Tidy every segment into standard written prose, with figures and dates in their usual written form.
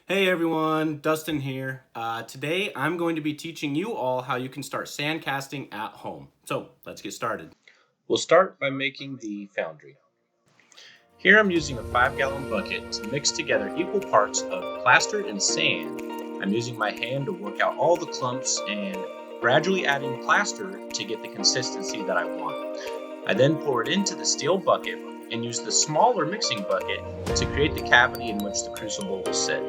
Hey everyone, Dustin here. Today I'm going to be teaching you all how you can start sandcasting at home. So let's get started. We'll start by making the Foundry. Here I'm using a 5-gallon bucket to mix together equal parts of plaster and sand. I'm using my hand to work out all the clumps and gradually adding plaster to get the consistency that I want. I then pour it into the steel bucket and use the smaller mixing bucket to create the cavity in which the crucible will sit.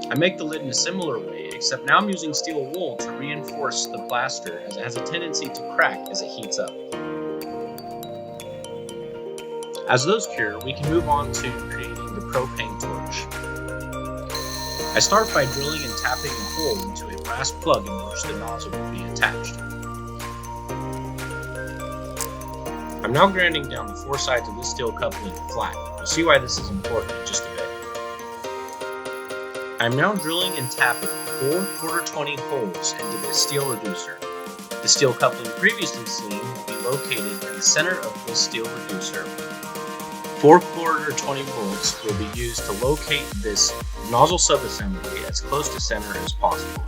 I make the lid in a similar way, except now I'm using steel wool to reinforce the plaster as it has a tendency to crack as it heats up. As those cure, we can move on to creating the propane torch. I start by drilling and tapping a hole into a brass plug in which the nozzle will be attached. I'm now grinding down the four sides of this steel coupling flat. You'll see why this is important in just a bit. I'm now drilling and tapping 4 quarter-20 holes into this steel reducer. The steel coupling previously seen will be located in the center of this steel reducer. 4 quarter-20 bolts will be used to locate this nozzle subassembly as close to center as possible.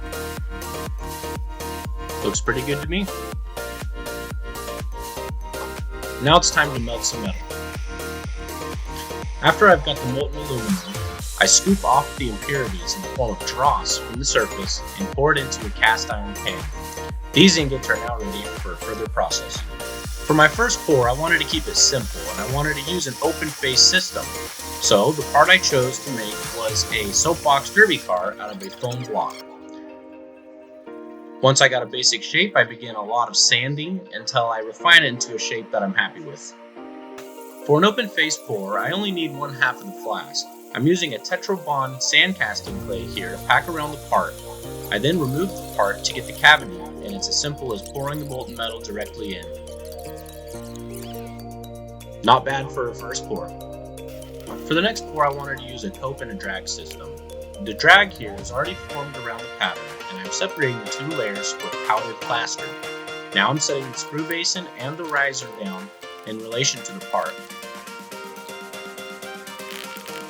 Looks pretty good to me. Now it's time to melt some metal. After I've got the molten aluminum, I scoop off the impurities in the form of dross from the surface and pour it into a cast iron pan. These ingots are now ready for further processing. For my first pour, I wanted to keep it simple and I wanted to use an open-faced system. So the part I chose to make was a soapbox derby car out of a foam block. Once I got a basic shape, I began a lot of sanding until I refine it into a shape that I'm happy with. For an open-faced pour, I only need 1/2 of the flask. I'm using a Tetra Bond sandcasting clay here to pack around the part. I then remove the part to get the cavity, and it's as simple as pouring the molten metal directly in. Not bad for a first pour. For the next pour, I wanted to use a cope and a drag system. The drag here is already formed around the pattern, and I'm separating the 2 layers with powdered plaster. Now I'm setting the screw basin and the riser down in relation to the part.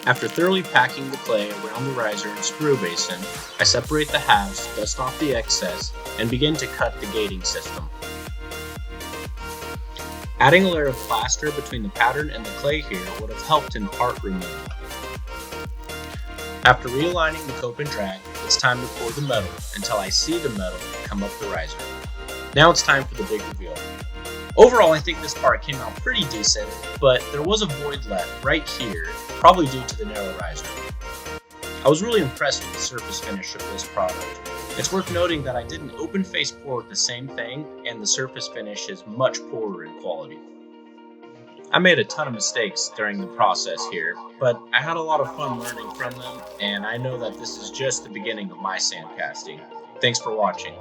After thoroughly packing the clay around the riser and screw basin, I separate the halves, dust off the excess, and begin to cut the gating system. Adding a layer of plaster between the pattern and the clay here would have helped in part removal. After realigning the cope and drag, it's time to pour the metal until I see the metal come up the riser. Now it's time for the big reveal. Overall, I think this part came out pretty decent, but there was a void left right here, probably due to the narrow riser. I was really impressed with the surface finish of this product. It's worth noting that I did an open-face pour with the same thing, and the surface finish is much poorer in quality. I made a ton of mistakes during the process here, but I had a lot of fun learning from them, and I know that this is just the beginning of my sandcasting. Thanks for watching.